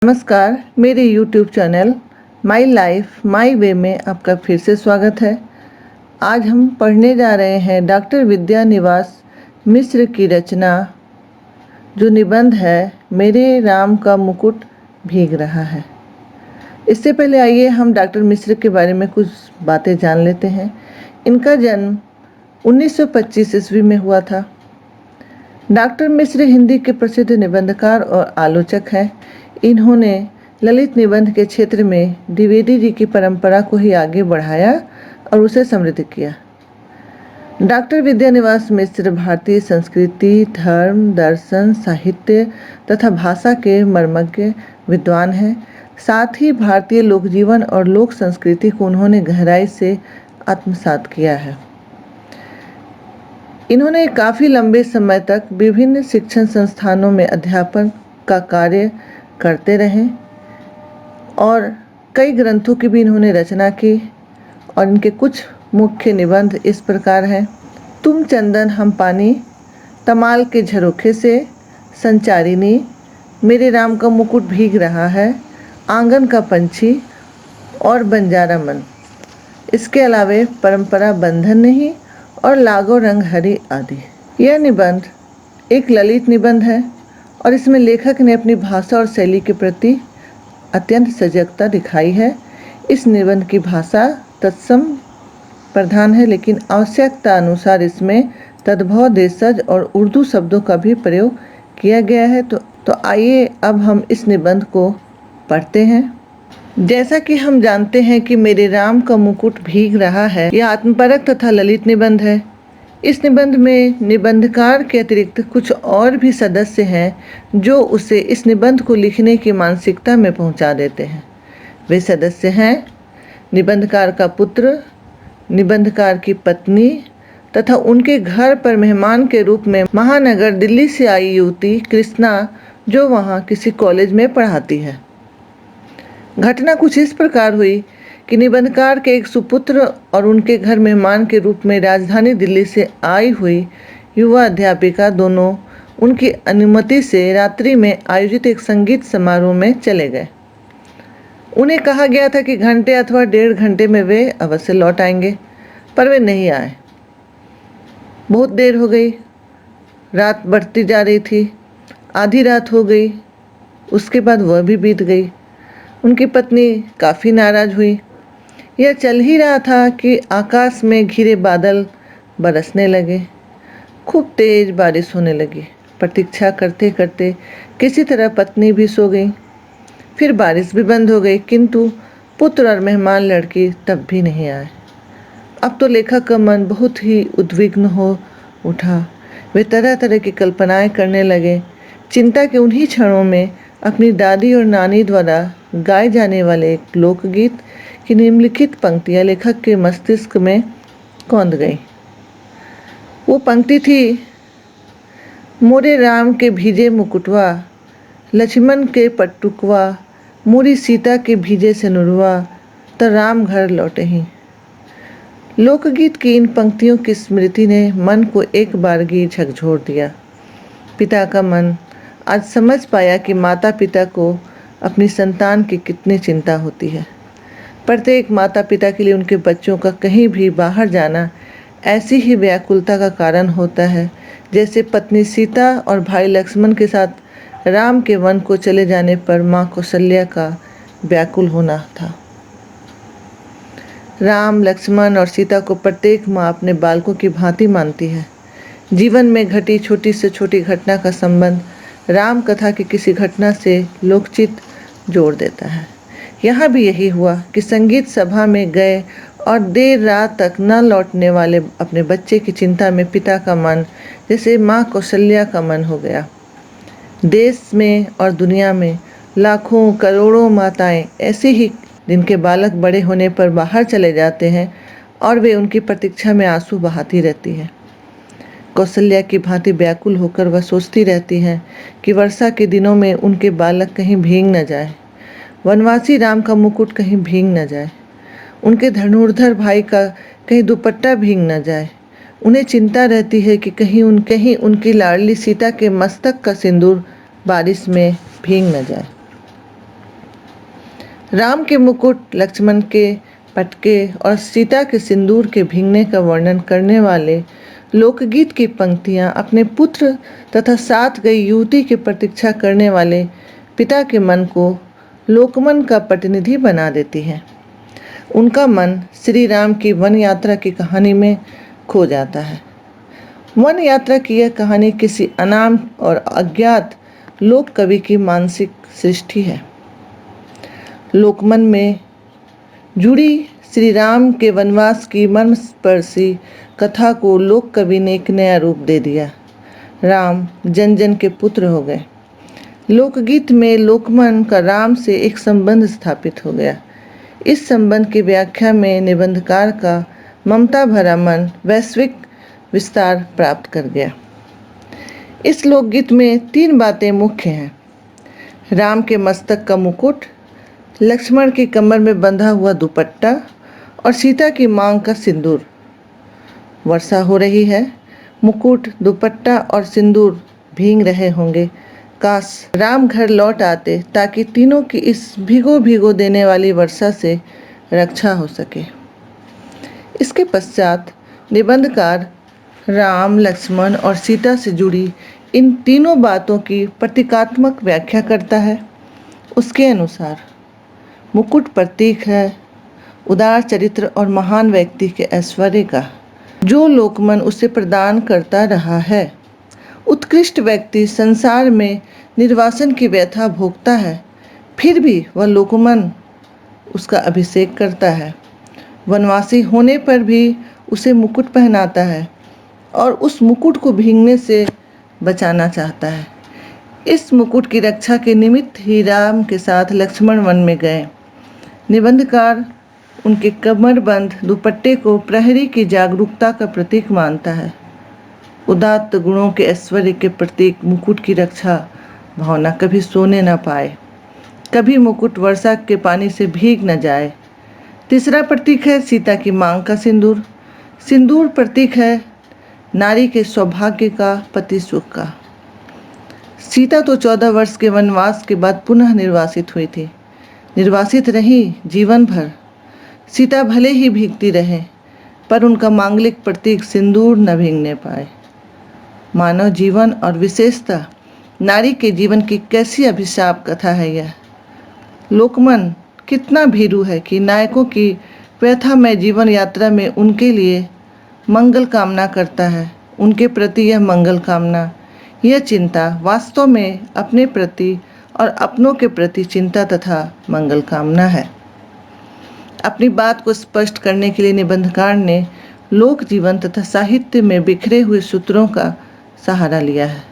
नमस्कार, मेरे YouTube channel my life my way में आपका फिर से स्वागत है। आज हम पढ़ने जा रहे हैं डॉक्टर विद्या निवास मिश्र की रचना, जो निबंध है मेरे राम का मुकुट भीग रहा है। इससे पहले आइए हम डॉक्टर मिश्र के बारे में कुछ बातें जान लेते हैं। इनका जन्म 1925 ईस्वी में हुआ था। डॉक्टर मिश्र हिंदी के प्रसिद्ध निबंधकार और आलोचक हैं। इन्होंने ललित निबंध के क्षेत्र में द्विवेदी जी की परंपरा को ही आगे बढ़ाया और उसे समृद्ध किया। डॉक्टर विद्यानिवास मिश्र भारतीय संस्कृति, धर्म, दर्शन, साहित्य तथा भाषा के मर्मज्ञ विद्वान हैं। साथ ही भारतीय लोक जीवन और लोक संस्कृति को उन्होंने गहराई से आत्मसात किया है। इन्होंने काफ़ी लंबे समय तक विभिन्न शिक्षण संस्थानों में अध्यापन का कार्य करते रहे और कई ग्रंथों की भी इन्होंने रचना की। और इनके कुछ मुख्य निबंध इस प्रकार हैं: तुम चंदन हम पानी, तमाल के झरोखे से, संचारिणी, मेरे राम का मुकुट भीग रहा है, आंगन का पंछी और बंजारा मन। इसके अलावे परंपरा बंधन नहीं और लागो रंग हरी आदि। यह निबंध एक ललित निबंध है और इसमें लेखक ने अपनी भाषा और शैली के प्रति अत्यंत सजगता दिखाई है। इस निबंध की भाषा तत्सम प्रधान है, लेकिन आवश्यकता अनुसार इसमें तद्भव, देशज और उर्दू शब्दों का भी प्रयोग किया गया है। तो आइए अब हम इस निबंध को पढ़ते हैं। जैसा कि हम जानते हैं कि मेरे राम का मुकुट भीग रहा है, यह आत्मपरक तथा ललित निबंध है। इस निबंध में निबंधकार के अतिरिक्त कुछ और भी सदस्य हैं जो उसे इस निबंध को लिखने की मानसिकता में पहुंचा देते हैं। वे सदस्य हैं निबंधकार का पुत्र, निबंधकार की पत्नी तथा उनके घर पर मेहमान के रूप में महानगर दिल्ली से आई युवती कृष्णा, जो वहां किसी कॉलेज में पढ़ाती है। घटना कुछ इस प्रकार हुई कि निबंधकार के एक सुपुत्र और उनके घर मेहमान के रूप में राजधानी दिल्ली से आई हुई युवा अध्यापिका दोनों उनकी अनुमति से रात्रि में आयोजित एक संगीत समारोह में चले गए। उन्हें कहा गया था कि घंटे अथवा 1.5 घंटे में वे अवश्य लौट आएंगे, पर वे नहीं आए। बहुत देर हो गई, रात बढ़ती जा रही थी, आधी रात हो गई, उसके बाद वह भी बीत गई। उनकी पत्नी काफ़ी नाराज हुई। यह चल ही रहा था कि आकाश में घिरे बादल बरसने लगे। खूब तेज बारिश होने लगी। प्रतीक्षा करते करते किसी तरह पत्नी भी सो गई। फिर बारिश भी बंद हो गई, किंतु पुत्र और मेहमान लड़की तब भी नहीं आए। अब तो लेखक का मन बहुत ही उद्विग्न हो उठा। वे तरह तरह की कल्पनाएं करने लगे। चिंता के उन्हीं क्षणों में अपनी दादी और नानी द्वारा गाए जाने वाले एक लोकगीत की निम्नलिखित पंक्तियां लेखक के मस्तिष्क में कौंध गई। वो पंक्ति थी: मोरे राम के भीजे मुकुटवा, लक्ष्मण के पट्टुकवा, मोरी सीता के भीजे सिनुरवा, त राम घर लौटे ही। लोकगीत की इन पंक्तियों की स्मृति ने मन को एक बारगी झकझोर दिया। पिता का मन आज समझ पाया कि माता पिता को अपनी संतान की कितनी चिंता होती है। प्रत्येक माता पिता के लिए उनके बच्चों का कहीं भी बाहर जाना ऐसी ही व्याकुलता का कारण होता है जैसे पत्नी सीता और भाई लक्ष्मण के साथ राम के वन को चले जाने पर माँ कौशल्या का व्याकुल होना था। राम, लक्ष्मण और सीता को प्रत्येक माँ अपने बालकों की भांति मानती है। जीवन में घटी छोटी से छोटी घटना का संबंध राम कथा की किसी घटना से लोकचित जोड़ देता है। यहाँ भी यही हुआ कि संगीत सभा में गए और देर रात तक न लौटने वाले अपने बच्चे की चिंता में पिता का मन जैसे माँ कौशल्या का मन हो गया। देश में और दुनिया में लाखों करोड़ों माताएं ऐसी ही जिनके बालक बड़े होने पर बाहर चले जाते हैं और वे उनकी प्रतीक्षा में आंसू बहाती रहती हैं। कौशल्या की भांति व्याकुल होकर वह सोचती रहती हैं कि वर्षा के दिनों में उनके बालक कहीं भीग न जाए, वनवासी राम का मुकुट कहीं भीग न जाए, उनके धनुर्धर भाई का कहीं दुपट्टा भीग न जाए। उन्हें चिंता रहती है कि कहीं उनकी लाडली सीता के मस्तक का सिंदूर बारिश में भीग न जाए। राम के मुकुट, लक्ष्मण के पटके और सीता के सिंदूर के भीगने का वर्णन करने वाले लोकगीत की पंक्तियां अपने पुत्र तथा साथ गई युवती की प्रतीक्षा करने वाले पिता के मन को लोकमन का प्रतिनिधि बना देती है। उनका मन श्री राम की वन यात्रा की कहानी में खो जाता है। वन यात्रा की यह कहानी किसी अनाम और अज्ञात लोक कवि की मानसिक सृष्टि है। लोकमन में जुड़ी श्री राम के वनवास की मर्मस्पर्शी कथा को लोक कवि ने एक नया रूप दे दिया। राम जन जन के पुत्र हो गए। लोकगीत में लोकमन का राम से एक संबंध स्थापित हो गया। इस संबंध की व्याख्या में निबंधकार का ममता भरा मन वैश्विक विस्तार प्राप्त कर गया। इस लोकगीत में 3 बातें मुख्य हैं: राम के मस्तक का मुकुट, लक्ष्मण की कमर में बंधा हुआ दुपट्टा और सीता की मांग का सिंदूर। वर्षा हो रही है, मुकुट, दुपट्टा और सिंदूर भीग रहे होंगे। काश राम घर लौट आते ताकि तीनों की इस भिगो भिगो देने वाली वर्षा से रक्षा हो सके। इसके पश्चात निबंधकार राम, लक्ष्मण और सीता से जुड़ी इन तीनों बातों की प्रतीकात्मक व्याख्या करता है। उसके अनुसार मुकुट प्रतीक है उदार चरित्र और महान व्यक्ति के ऐश्वर्य का, जो लोकमन उसे प्रदान करता रहा है। उत्कृष्ट व्यक्ति संसार में निर्वासन की व्यथा भोगता है, फिर भी वह लोकमन उसका अभिषेक करता है। वनवासी होने पर भी उसे मुकुट पहनाता है और उस मुकुट को भीगने से बचाना चाहता है। इस मुकुट की रक्षा के निमित्त ही राम के साथ लक्ष्मण वन में गए। निबंधकार उनके कमरबंद दुपट्टे को प्रहरी की जागरूकता का प्रतीक मानता है। उदात्त गुणों के ऐश्वर्य के प्रतीक मुकुट की रक्षा भावना कभी सोने न पाए, कभी मुकुट वर्षा के पानी से भीग न जाए। तीसरा प्रतीक है सीता की मांग का सिंदूर। सिंदूर प्रतीक है नारी के सौभाग्य का, पति सुख का। सीता तो 14 वर्ष के वनवास के बाद पुनः निर्वासित हुई थी। निर्वासित रही जीवन भर। सीता भले ही भीगती रहे, पर उनका मांगलिक प्रतीक सिंदूर न भीगने पाए। मानव जीवन और विशेषतः नारी के जीवन की कैसी अभिशाप कथा है यह। लोकमन कितना भीरू है कि नायकों की व्यथामय जीवन यात्रा में उनके लिए मंगल कामना करता है। उनके प्रति यह मंगल कामना, यह चिंता वास्तव में अपने प्रति और अपनों के प्रति चिंता तथा मंगल कामना है। अपनी बात को स्पष्ट करने के लिए निबंधकार ने लोक जीवन तथा साहित्य में बिखरे हुए सूत्रों का सहारा लिया है।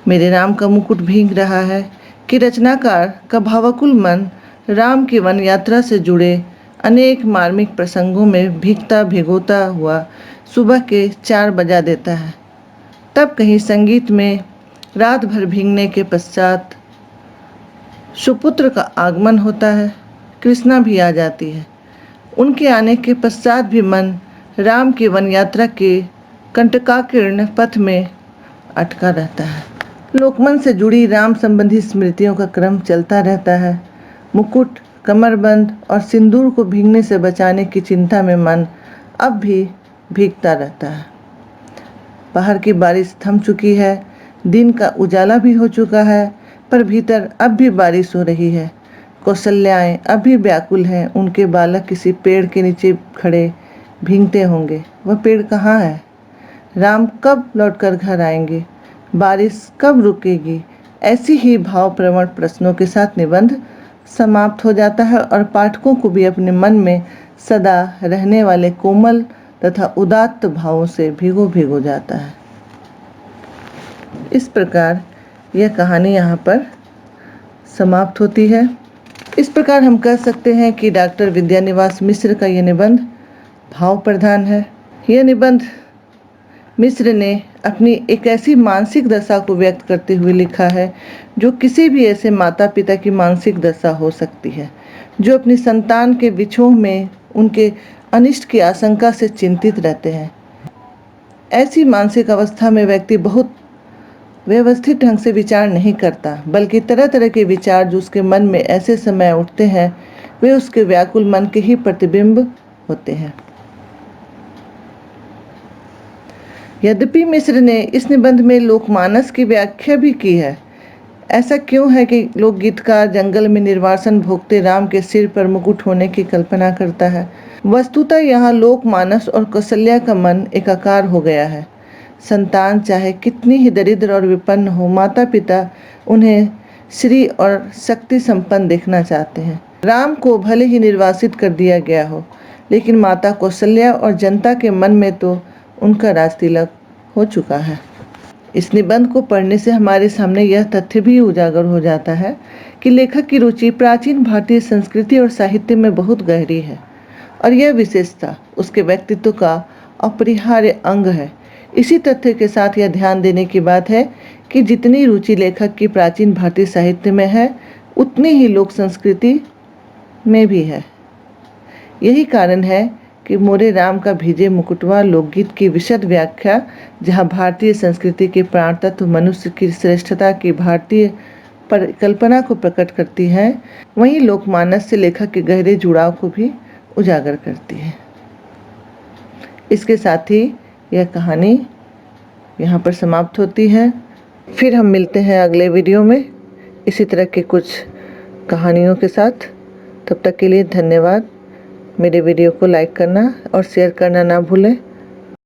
मेरे राम का मुकुट भीग रहा है कि रचनाकार का भावकुल मन राम की वन यात्रा से जुड़े अनेक मार्मिक प्रसंगों में भीगता भिगोता हुआ सुबह के 4 बजा देता है। तब कहीं संगीत में रात भर भीगने के पश्चात सुपुत्र का आगमन होता है। कृष्णा भी आ जाती है। उनके आने के पश्चात भी मन राम की वन यात्रा के कंटकाकीर्ण पथ में अटका रहता है। लोकमन से जुड़ी राम संबंधी स्मृतियों का क्रम चलता रहता है। मुकुट, कमरबंद और सिंदूर को भीगने से बचाने की चिंता में मन अब भी भीगता रहता है। बाहर की बारिश थम चुकी है, दिन का उजाला भी हो चुका है, पर भीतर अब भी बारिश हो रही है। कौशल्याएं अब भी व्याकुल हैं। उनके बालक किसी पेड़ के नीचे खड़े भीगते होंगे। वह पेड़ कहाँ है? राम कब लौटकर घर आएंगे? बारिश कब रुकेगी? ऐसी ही भावप्रवण प्रश्नों के साथ निबंध समाप्त हो जाता है और पाठकों को भी अपने मन में सदा रहने वाले कोमल तथा उदात्त भावों से भिगो भिगो जाता है। इस प्रकार यह कहानी यहाँ पर समाप्त होती है। इस प्रकार हम कह सकते हैं कि डॉक्टर विद्यानिवास मिश्र का यह निबंध भाव प्रधान है। यह निबंध मिश्र ने अपनी एक ऐसी मानसिक दशा को व्यक्त करते हुए लिखा है जो किसी भी ऐसे माता पिता की मानसिक दशा हो सकती है, जो अपनी संतान के विछोह में उनके अनिष्ट की आशंका से चिंतित रहते हैं। ऐसी मानसिक अवस्था में व्यक्ति बहुत व्यवस्थित ढंग से विचार नहीं करता, बल्कि तरह तरह के विचार जो उसके मन में ऐसे समय उठते हैं वे उसके व्याकुल मन के ही प्रतिबिंब होते हैं। यद्यपि मिश्र ने इस निबंध में लोकमानस की व्याख्या भी की है। ऐसा क्यों है कि लोकगीतकार जंगल में निर्वासन भोगते राम के सिर पर मुकुट होने की कल्पना करता है? वस्तुतः यहाँ लोकमानस और कौशल्या का मन एकाकार हो गया है। संतान चाहे कितनी ही दरिद्र और विपन्न हो, माता पिता उन्हें श्री और शक्ति संपन्न देखना चाहते हैं। राम को भले ही निर्वासित कर दिया गया हो, लेकिन माता कौशल्या और जनता के मन में तो उनका राजतिलक हो चुका है। इस निबंध को पढ़ने से हमारे सामने यह तथ्य भी उजागर हो जाता है कि लेखक की रुचि प्राचीन भारतीय संस्कृति और साहित्य में बहुत गहरी है और यह विशेषता उसके व्यक्तित्व का अपरिहार्य अंग है। इसी तथ्य के साथ यह ध्यान देने की बात है कि जितनी रुचि लेखक की प्राचीन भारतीय साहित्य में है, उतनी ही लोक संस्कृति में भी है। यही कारण है कि मोरे राम का भीजे मुकुटवा लोकगीत की विशद व्याख्या, जहाँ भारतीय संस्कृति के प्राण तत्व मनुष्य की श्रेष्ठता की भारतीय परिकल्पना को प्रकट करती है, वहीं लोकमानस से लेखक के गहरे जुड़ाव को भी उजागर करती है। इसके साथ ही यह कहानी यहाँ पर समाप्त होती है। फिर हम मिलते हैं अगले वीडियो में इसी तरह के कुछ कहानियों के साथ। तब तक के लिए धन्यवाद। मेरे वीडियो को लाइक करना और शेयर करना ना भूलें।